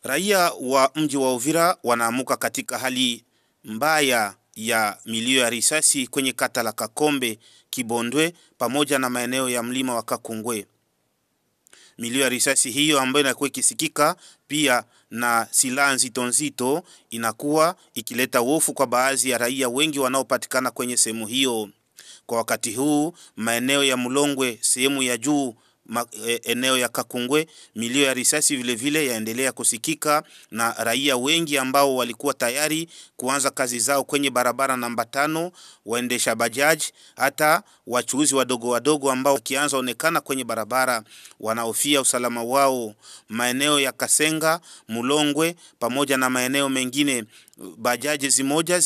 Raia wa mji wa Uvira wanaamuka katika hali mbaya ya milio ya risasi kwenye kata la Kakombe, Kibondwe pamoja na maeneo ya mlima wa Kakungwe. Milio ya risasi hiyo ambayo inakuwa ikisikika pia na silaha nzito nzito inakuwa ikileta hofu kwa baadhi ya raia wengi wanaopatikana kwenye sehemu hiyo. Kwa wakati huu maeneo ya Mulongwe sehemu ya juu, eneo ya Kakungwe, milio ya risasi vile vile yaendelea kusikika na raia wengi ambao walikuwa tayari kuanza kazi zao kwenye barabara namba 5, waendesha bajaji, hata wachuuzi wadogo wadogo ambao kianza onekana kwenye barabara wanaofia usalama wao. Maeneo ya Kasenga, Mulongwe pamoja na maeneo mengine, bajaji zimoja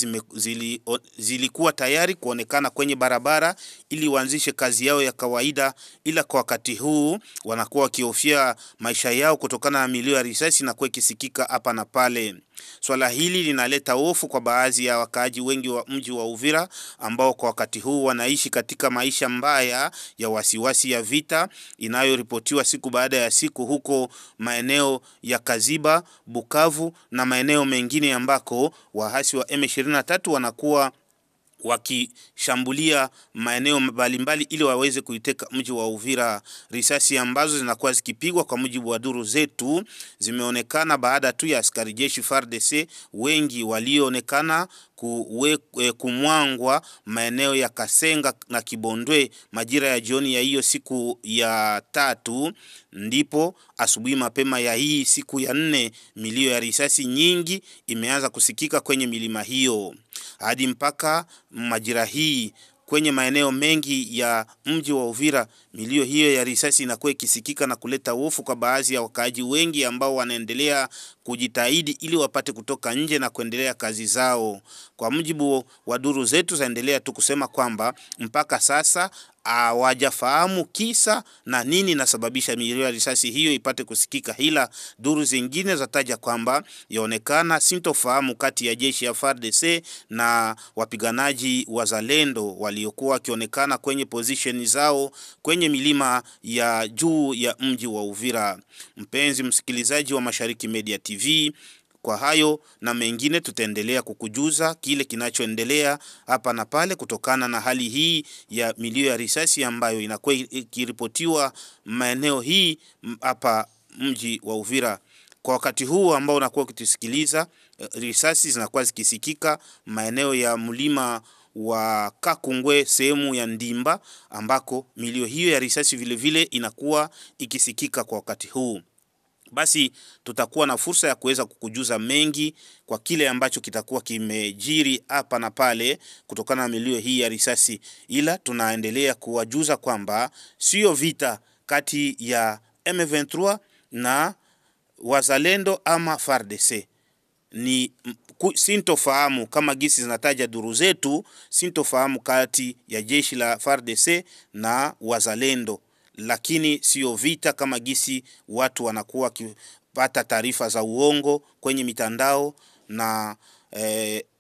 zilikuwa tayari kuonekana kwenye barabara ili waanzishe kazi yao ya kawaida, ila kwa wakati huu wanakuwa wakihofia maisha yao kutokana na milio ya risasi na kuwa ikisikika hapa na pale. Swala hili linaleta hofu kwa baadhi ya wakaaji wengi wa mji wa Uvira ambao kwa wakati huu wanaishi katika maisha mbaya ya wasiwasi ya vita inayoripotiwa siku baada ya siku huko maeneo ya Kaziba, Bukavu na maeneo mengine ambako wahasi wa M23 wanakuwa wakishambulia maeneo mbalimbali ili waweze kuiteka mji wa Uvira. Risasi ambazo zinakuwa zikipigwa kwa mujibu wa duru zetu zimeonekana baada tu ya askari jeshi FARDC wengi walioonekana kumwangwa maeneo ya Kasenga na Kibondwe majira ya jioni ya hiyo siku ya 3, ndipo asubuhi mapema ya hii siku ya 4 milio ya risasi nyingi imeanza kusikika kwenye milima hiyo. Hadi mpaka majira hii kwenye maeneo mengi ya mji wa Uvira milio hiyo ya risasi inakuwa ikisikika na kuleta hofu kwa baadhi ya wakaaji wengi ambao wanaendelea kujitahidi ili wapate kutoka nje na kuendelea kazi zao. Kwa mujibu wa duru zetu zaendelea tu kusema kwamba mpaka sasa hawajafahamu kisa na nini nasababisha milio ya risasi hiyo ipate kusikika, ila duru zingine zataja kwamba yaonekana sintofahamu kati ya jeshi ya FARDC na wapiganaji wazalendo waliokuwa wakionekana kwenye position zao kwenye milima ya juu ya mji wa Uvira. Mpenzi msikilizaji wa Mashariki Media TV, kwa hayo na mengine tutaendelea kukujuza kile kinachoendelea hapa na pale kutokana na hali hii ya milio ya risasi ambayo inakuwa ikiripotiwa maeneo hii hapa mji wa Uvira. Kwa wakati huu ambao unakuwa ukitusikiliza, risasi zinakuwa zikisikika maeneo ya mlima wa Kakungwe sehemu ya Ndimba ambako milio hiyo ya risasi vile vile inakuwa ikisikika kwa wakati huu. Basi tutakuwa na fursa ya kuweza kukujuza mengi kwa kile ambacho kitakuwa kimejiri hapa na pale kutokana na milio hii ya risasi, ila tunaendelea kuwajuza kwamba sio vita kati ya M23 na wazalendo ama FARDC. Ni sintofahamu kama gisi zinataja duru zetu, sintofahamu kati ya jeshi la FARDC na wazalendo, lakini sio vita kama gisi watu wanakuwa kipata taarifa za uongo kwenye mitandao na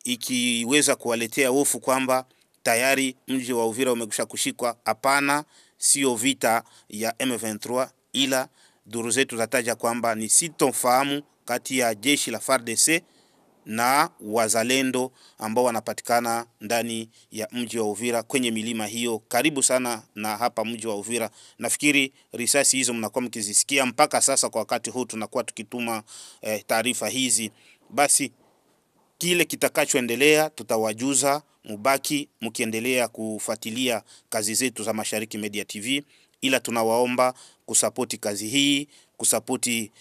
ikiweza kuwaletea hofu kwamba tayari mji wa Uvira umekwisha kushikwa. Hapana, sio vita ya M23, ila duru zetu zataja kwamba ni sintofahamu kati ya jeshi la FARDC na wazalendo ambao wanapatikana ndani ya mji wa Uvira kwenye milima hiyo karibu sana na hapa mji wa Uvira. Nafikiri risasi hizo mnakuwa mkizisikia mpaka sasa. Kwa wakati huu tunakuwa tukituma taarifa hizi. Basi kile kitakachoendelea tutawajuza, mubaki mkiendelea kufuatilia kazi zetu za Mashariki Media TV, ila tunawaomba kusapoti kazi hii, kusapoti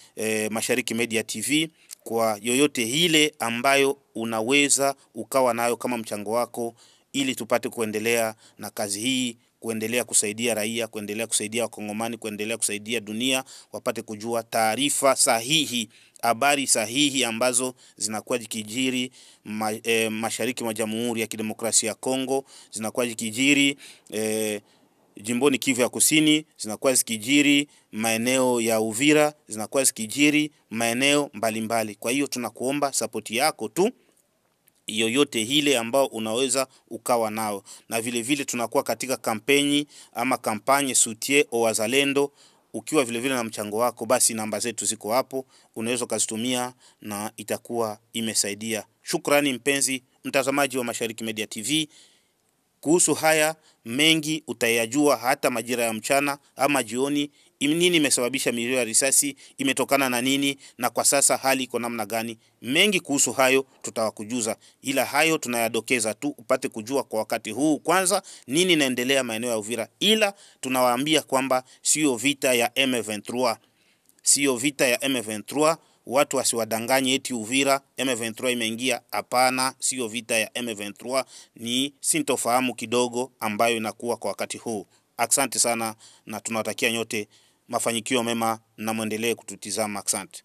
Mashariki Media TV kwa yoyote ile ambayo unaweza ukawa nayo kama mchango wako, ili tupate kuendelea na kazi hii, kuendelea kusaidia raia, kuendelea kusaidia wakongomani, kuendelea kusaidia dunia wapate kujua taarifa sahihi, habari sahihi ambazo zinakuwa zikijiri mashariki mwa Jamhuri ya Kidemokrasia ya Kongo, zinakuwa zikijiri jimboni Kivu ya Kusini, zinakuwa zikijiri maeneo ya Uvira, zinakuwa zikijiri maeneo mbalimbali. Kwa hiyo tunakuomba support yako tu yoyote hile ambao unaweza ukawa nao. Na vile vile tunakuwa katika kampeni ama kampanye soutien au wazalendo. Ukiwa vile vile na mchango wako, basi namba zetu ziko hapo, unaweza kuzitumia na itakuwa imesaidia. Shukrani mpenzi mtazamaji wa Mashariki Media TV. Kuhusu haya mengi utayajua hata majira ya mchana ama jioni. Nini imesababisha milio ya risasi, imetokana na nini, na kwa sasa hali iko namna gani? Mengi kuhusu hayo tutawakujuza, ila hayo tunayadokeza tu upate kujua kwa wakati huu kwanza nini inaendelea maeneo ya Uvira. Ila tunawaambia kwamba sio vita ya M23, sio vita ya M23. Watu wasiwadanganye eti Uvira M23 imeingia. Hapana, sio vita ya M23, ni sintofahamu kidogo ambayo inakuwa kwa wakati huu. Asante sana na tunawatakia nyote mafanikio mema na muendelee kututizama. Asante.